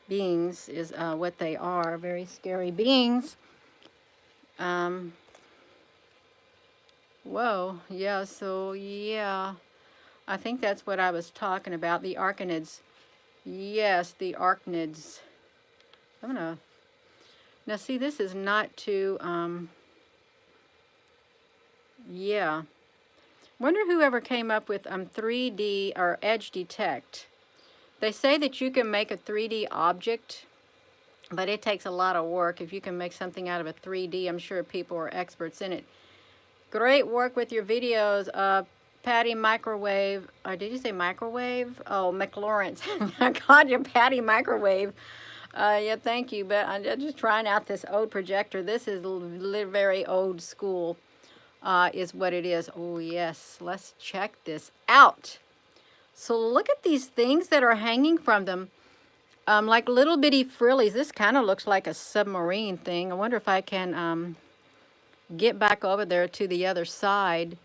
beings is what they are. Very scary beings. Whoa, yeah, so yeah, I think that's what I was talking about, the arachnids. Yes, the arachnids. I'm gonna, now see, this is not too yeah. Wonder whoever came up with 3D or edge detect. They say that you can make a 3D object, but it takes a lot of work. If you can make something out of a 3D, I'm sure people are experts in it. Great work with your videos, Patty Microwave. Did you say microwave? Oh, McLawrence. I called you Patty Microwave. Yeah, thank you. But I'm just trying out this old projector. This is very old school. Is what it is. Oh yes, let's check this out. So look at these things that are hanging from them, like little bitty frillies. This kind of looks like a submarine thing. I wonder if I can get back over there to the other side.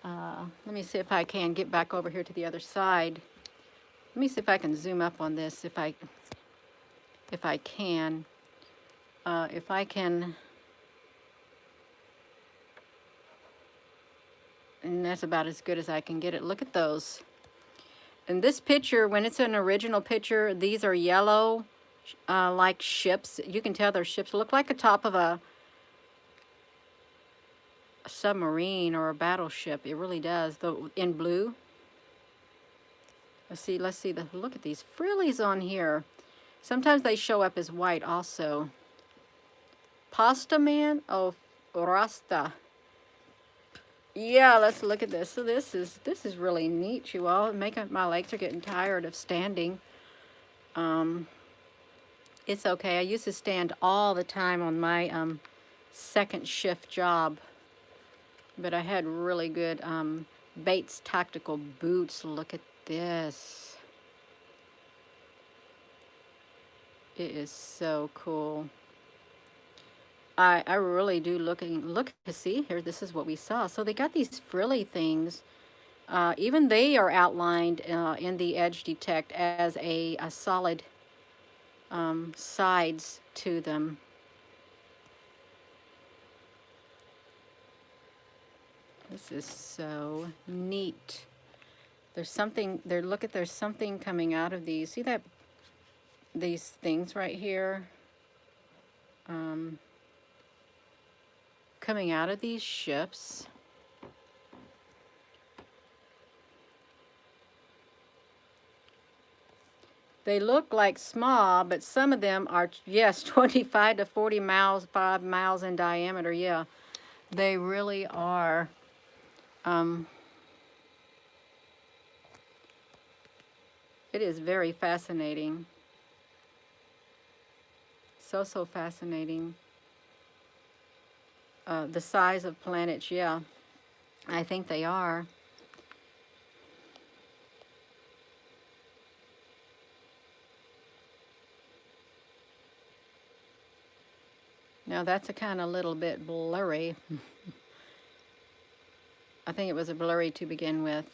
Let me see if I can get back over here to the other side. Let me see if I can zoom up on this. If I can. If I can. And that's about as good as I can get it. Look at those. And this picture, when it's an original picture, these are yellow, like ships. You can tell they're ships. Look like the top of a submarine or a battleship. It really does. Though in blue. Let's see the look at these frillies on here. Sometimes they show up as white also. Pasta man? Oh, Rasta. Yeah, let's look at this. So this is really neat, you all. My legs are getting tired of standing. It's okay. I used to stand all the time on my second shift job, but I had really good Bates tactical boots. Look at this. It is so cool. I really do look to see here. This is what we saw. So they got these frilly things. Even they are outlined in the edge detect as a solid sides to them. This is so neat. There's something there. Look at there's something coming out of these. See that? These things right here. Coming out of these ships. They look like small, but some of them are, yes, 25 to 40 miles, 5 miles in diameter. Yeah, they really are. It is very fascinating. So fascinating. The size of planets, yeah, I think they are. Now that's a kind of little bit blurry. I think it was a blurry to begin with.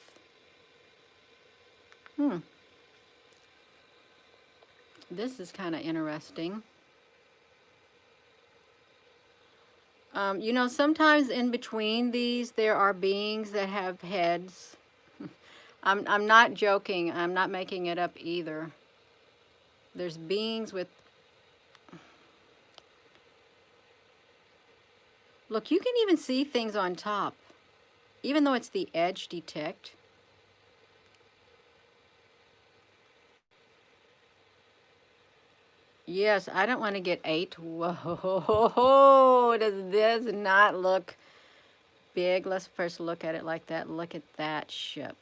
This is kind of interesting. You know, sometimes in between these, there are beings that have heads. I'm not joking. I'm not making it up either. There's beings with... Look, you can even see things on top, even though it's the edge detect. Yes, I don't want to get 8. Whoa, does this not look big? Let's first look at it like that. Look at that ship.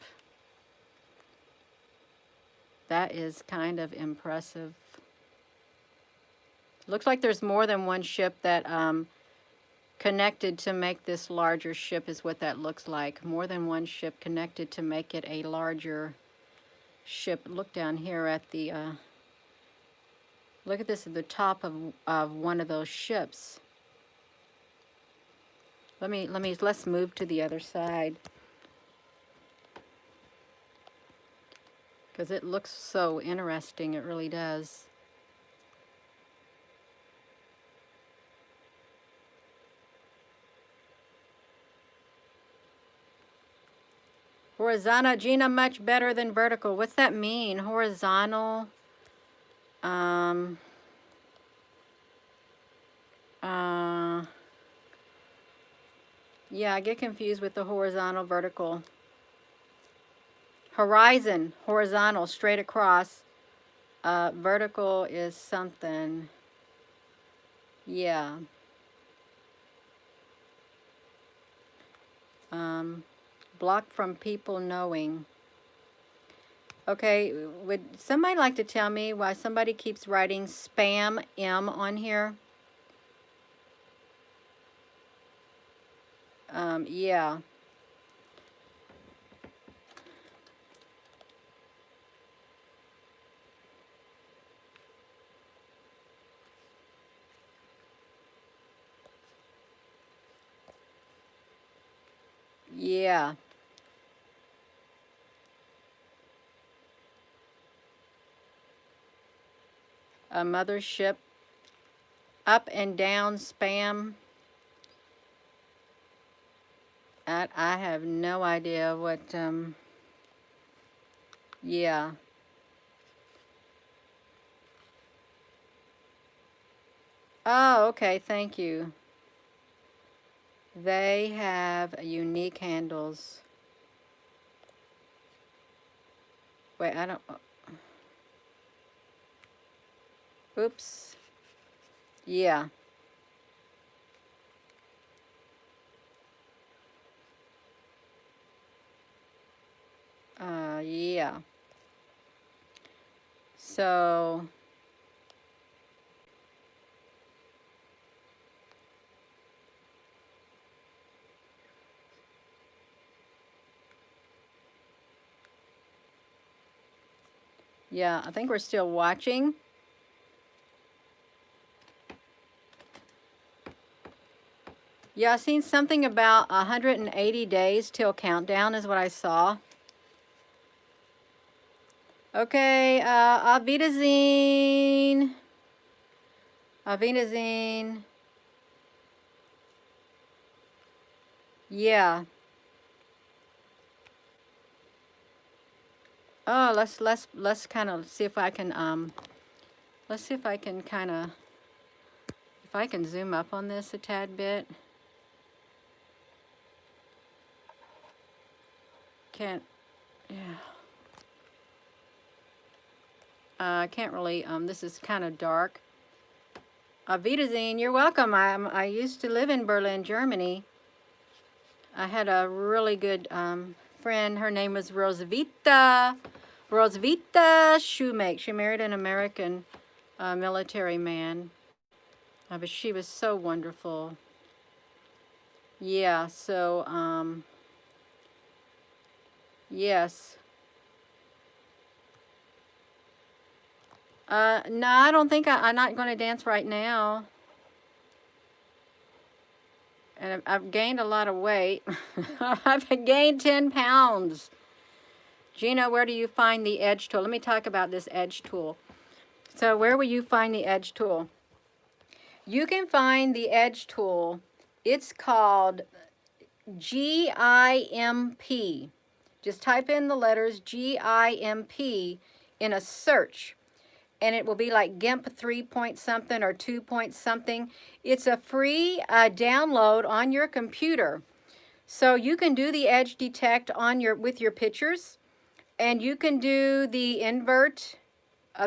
That is kind of impressive. Looks like there's more than one ship that connected to make this larger ship is what that looks like. More than one ship connected to make it a larger ship. Look down here at the... look at this at the top of one of those ships. Let's move to the other side. Because it looks so interesting, it really does. Horizontal, Gina, much better than vertical. What's that mean? Horizontal. Yeah, I get confused with the horizontal, vertical. Horizon, horizontal, straight across. Vertical is something. Yeah. Blocked from people knowing. Okay, would somebody like to tell me why somebody keeps writing spam M on here? Yeah. Yeah. A mothership. Up and down spam. I have no idea what, yeah. Oh, okay, thank you. They have unique handles. Wait, I don't, oops. Yeah. Yeah. So, yeah, I think we're still watching. Yeah, I seen something about 180 days till countdown is what I saw. Okay, Auf Wiedersehen. Auf Wiedersehen. Yeah. Oh, let's kind of see if I can let's see if I can kind of, if I can zoom up on this a tad bit. Can't, yeah. I can't really, this is kind of dark. Auf Wiedersehen, you're welcome. I used to live in Berlin, Germany. I had a really good friend. Her name was Roswitha. Roswitha Shoemake. She married an American military man. But she was so wonderful. Yeah, so, yes. No, I don't think I'm not going to dance right now. And I've gained a lot of weight. I've gained 10 pounds. Gina, where do you find the edge tool? Let me talk about this edge tool. So where will you find the edge tool? You can find the edge tool. It's called GIMP. Just type in the letters GIMP in a search, and it will be like GIMP 3 point something or 2 point something. It's a free download on your computer. So you can do the edge detect on with your pictures, and you can do the invert,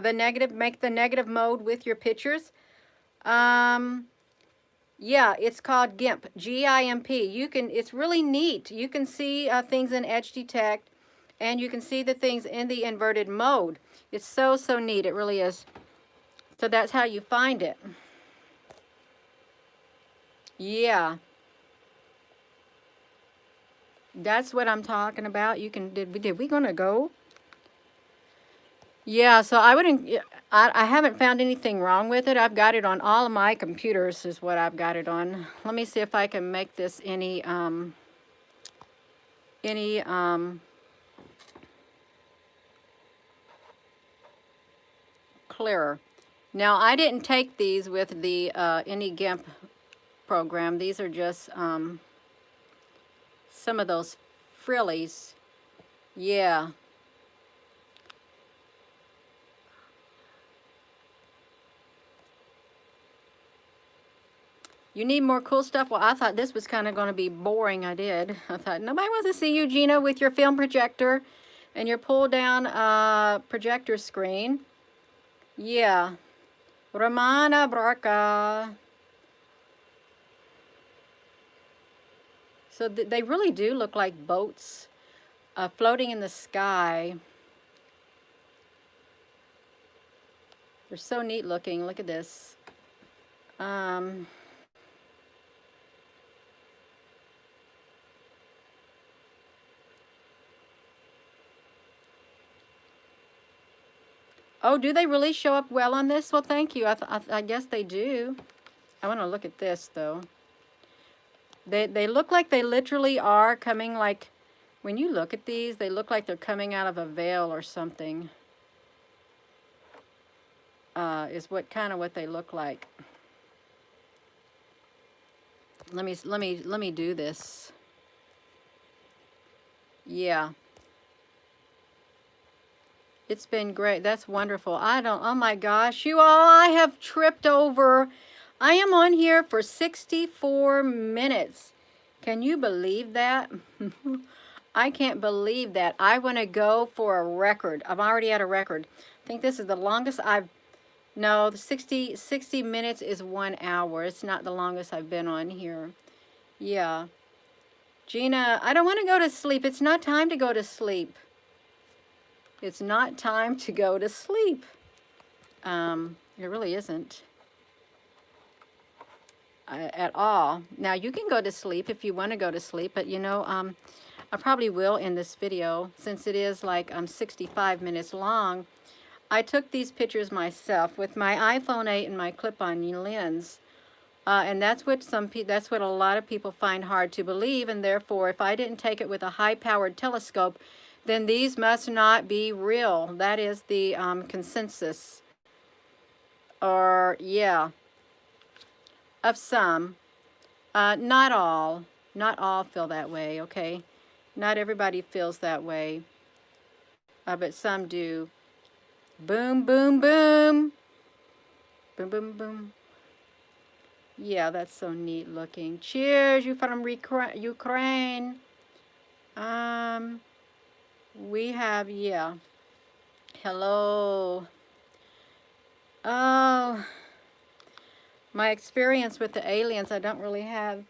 the negative, make the negative mode with your pictures. Yeah, it's called GIMP, G-I-M-P. It's really neat. You can see things in edge detect, and you can see the things in the inverted mode. It's so, so neat. It really is. So that's how you find it. Yeah. That's what I'm talking about. You can, did we gonna go? Yeah, so I wouldn't, I haven't found anything wrong with it. I've got it on all of my computers is what I've got it on. Let me see if I can make this any clearer. Now, I didn't take these with the any GIMP program. These are just some of those frillies. Yeah. You need more cool stuff? Well, I thought this was kind of going to be boring. I did. I thought, nobody wants to see you, Gina, with your film projector and your pull-down projector screen. Yeah. Romana Braca. So they really do look like boats floating in the sky. They're so neat looking. Look at this. Oh, do they really show up well on this? Well, thank you. I guess they do. I want to look at this, though. They look like they literally are coming, like, when you look at these, they look like they're coming out of a veil or something. Is what they look like. Let me do this. Yeah. It's been great. That's wonderful. Oh my gosh, you all, I have tripped over. I am on here for 64 minutes. Can you believe that? I can't believe that. I want to go for a record. I'm already at a record. I think this is the longest I've, no, the 60 minutes is 1 hour. It's not the longest I've been on here. Yeah. Gina, I don't want to go to sleep. It's not time to go to sleep. It's not time to go to sleep. It really isn't. At all. Now, you can go to sleep if you want to go to sleep, but you know, I probably will in this video, since it is like 65 minutes long. I took these pictures myself with my iPhone 8 and my clip-on lens. And that's what that's what a lot of people find hard to believe, and therefore, if I didn't take it with a high-powered telescope, then these must not be real. That is the consensus, or yeah, of some. Not all. Not all feel that way. Okay, not everybody feels that way, but some do. Boom, boom, boom, boom, boom, boom. Yeah, that's so neat looking. Cheers, you from Ukraine. We have, yeah. Hello. Oh, my experience with the aliens, I don't really have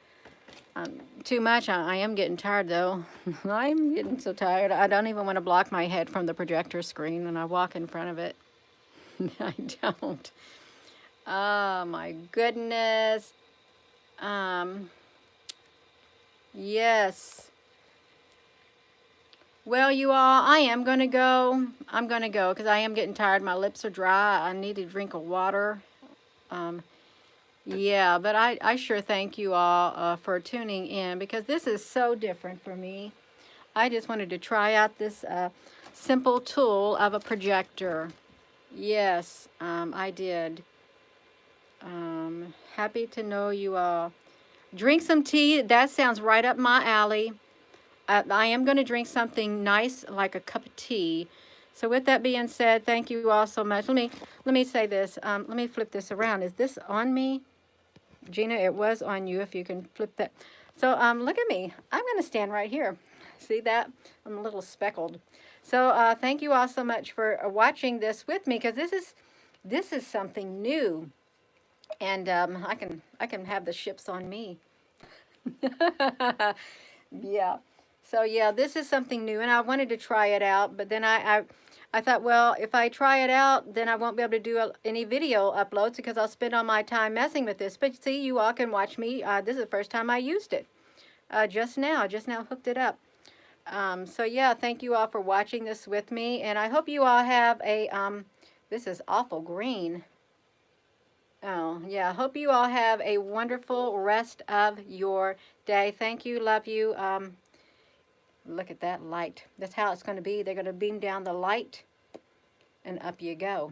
too much. I am getting tired, though. I'm getting so tired. I don't even want to block my head from the projector screen when I walk in front of it. I don't. Oh, my goodness. Yes. Well, you all, I am going to go. I'm going to go because I am getting tired. My lips are dry. I need a drink of water. Yeah, but I sure thank you all for tuning in, because this is so different for me. I just wanted to try out this simple tool of a projector. Yes, I did. Happy to know you all. Drink some tea. That sounds right up my alley. I am going to drink something nice, like a cup of tea. So with that being said, thank you all so much. Let me say this. Let me flip this around. Is this on me? Gina, it was on you, if you can flip that. So look at me. I'm going to stand right here. See that? I'm a little speckled. So thank you all so much for watching this with me, because this is something new. And I can have the ships on me. Yeah. So yeah, this is something new, and I wanted to try it out, but then I thought, well, if I try it out, then I won't be able to do any video uploads, because I'll spend all my time messing with this. But see, you all can watch me. This is the first time I used it. Just now hooked it up. So yeah, thank you all for watching this with me, and I hope you all have a, this is awful green. Oh, yeah, hope you all have a wonderful rest of your day. Thank you, love you. Look at that light. That's how it's going to be. They're going to beam down the light, and up you go.